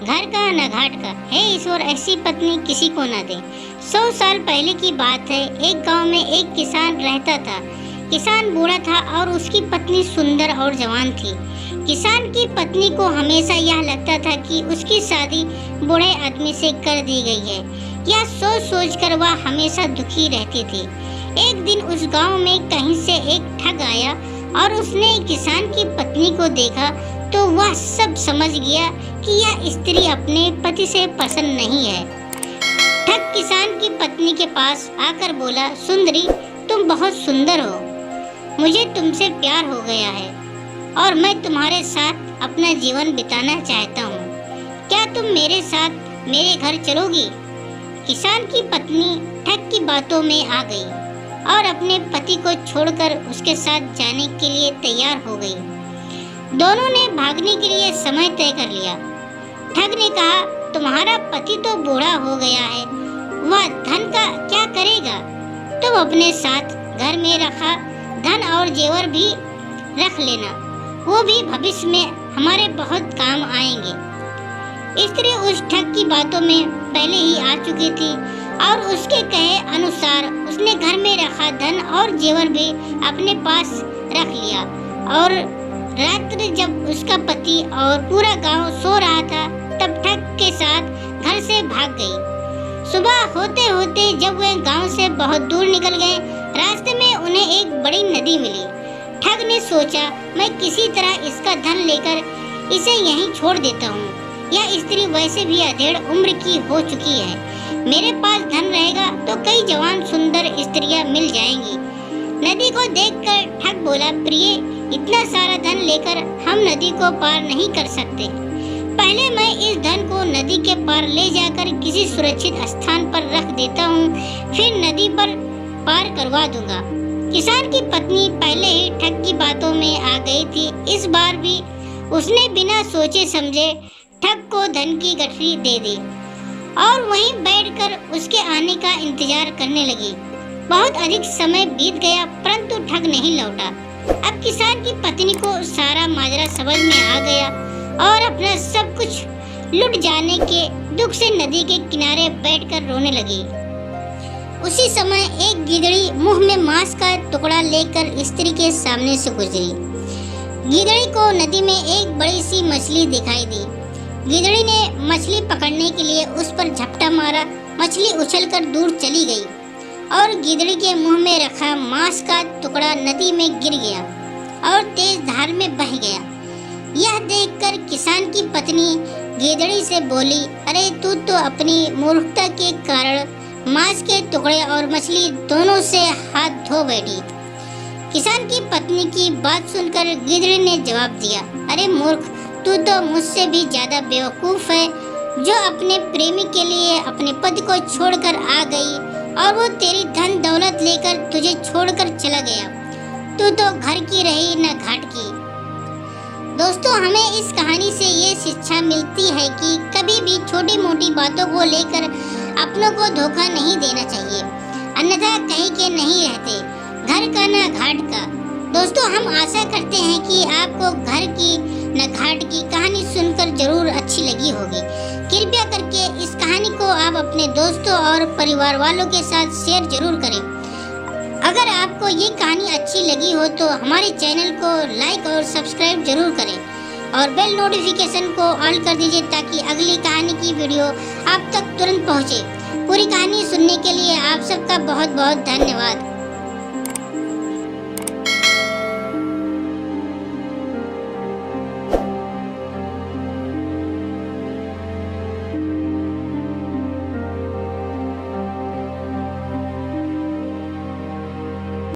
घर का न घाट का, हे ईश्वर ऐसी पत्नी किसी को न दे। 100 साल पहले की बात है। एक गांव में एक किसान रहता था। किसान बूढ़ा था और उसकी पत्नी सुंदर और जवान थी। किसान की पत्नी को हमेशा यह लगता था कि उसकी शादी बूढ़े आदमी से कर दी गई है। यह सोच सोच कर वह हमेशा दुखी रहती थी। एक दिन उस गांव में कहीं से एक ठग आया और उसने किसान की पत्नी को देखा तो वह सब समझ गया कि यह स्त्री अपने पति से पसंद नहीं है। ठग किसान की पत्नी के पास आकर बोला, सुंदरी तुम बहुत सुंदर हो, मुझे तुमसे प्यार हो गया है और मैं तुम्हारे साथ अपना जीवन बिताना चाहता हूँ। क्या तुम मेरे साथ मेरे घर चलोगी? किसान की पत्नी ठग की बातों में आ गई और अपने पति को छोड़कर उसके साथ जाने के लिए तैयार हो गई। दोनों ने भागने के लिए समय तय कर लिया। ठग ने कहा, तुम्हारा पति तो बूढ़ा हो गया है, वह धन का क्या करेगा? तुम अपने साथ घर में रखा धन और जेवर भी रख लेना, वो भी भविष्य में हमारे बहुत काम आएंगे। स्त्री उस ठग की बातों में पहले ही आ चुकी थी और उसके कहे अनुसार उसने घर में रखा धन और जेवर भी अपने पास रख लिया। और रात्रि जब उसका पति और पूरा गांव सो रहा था तब ठग के साथ घर से भाग गई। सुबह होते होते जब वे गांव से बहुत दूर निकल गए, रास्ते में उन्हें एक बड़ी नदी मिली। ठग ने सोचा, मैं किसी तरह इसका धन लेकर इसे यहीं छोड़ देता हूँ। यह स्त्री वैसे भी अधेड़ उम्र की हो चुकी है, मेरे पास धन रहेगा तो कई जवान सुंदर स्त्रियां मिल जाएंगी। नदी को देखकर ठग बोला, प्रिय इतना सारा धन लेकर हम नदी को पार नहीं कर सकते। पहले मैं इस धन को नदी के पार ले जाकर किसी सुरक्षित स्थान पर रख देता हूँ, फिर नदी पर पार करवा दूंगा। किसान की पत्नी पहले ही ठग की बातों में आ गई थी। इस बार भी उसने बिना सोचे समझे ठग को धन की गठरी दे दी और वहीं बैठकर उसके आने का इंतजार करने लगी। बहुत अधिक समय बीत गया परंतु ठग नहीं लौटा। अब किसान की पत्नी को सारा माजरा समझ में आ गया और अपना सब कुछ लुट जाने के दुख से नदी के किनारे बैठकर रोने लगी। उसी समय एक गिदड़ी मुंह में मांस का टुकड़ा लेकर स्त्री के सामने से गुजरी। गिदड़ी को नदी में एक बड़ी सी मछली दिखाई दी। गिदड़ी ने मछली पकड़ने के लिए उस पर झपटा मारा। मछली उछलकर दूर चली गई और गिदड़ी के मुंह में रखा मांस का टुकड़ा नदी में गिर गया और तेज धार में बह गया। यह देखकर किसान की पत्नी गिदड़ी से बोली, अरे तू तो अपनी मूर्खता के कारण मांस के टुकड़े और मछली दोनों से हाथ धो बैठी। किसान की पत्नी की बात सुनकर गिदड़ी ने जवाब दिया, अरे मूर्ख, तू तो मुझसे भी ज्यादा बेवकूफ है, जो अपने प्रेमी के लिए अपने पति को छोड़कर आ गई और वो तेरी धन दौलत लेकर तुझे छोड़कर चला गया। तू तो घर की रही न घाट की। दोस्तों, हमें इस कहानी से ये शिक्षा मिलती है कि कभी भी छोटी मोटी बातों को लेकर अपनों को धोखा नहीं देना चाहिए, अन्यथा कहीं के नहीं रहते, घर का न घाट का। दोस्तों, हम आशा करते हैं कि आपको घर की न घाट की कहानी सुनकर जरूर अच्छी लगी होगी। कृपया करके इस कहानी को आप अपने दोस्तों और परिवार वालों के साथ शेयर जरूर करें। अगर आपको ये कहानी अच्छी लगी हो तो हमारे चैनल को लाइक और सब्सक्राइब जरूर करें और बेल नोटिफिकेशन को ऑन कर दीजिए ताकि अगली कहानी की वीडियो आप तक तुरंत पहुँचे। पूरी कहानी सुनने के लिए आप सबका बहुत बहुत धन्यवाद।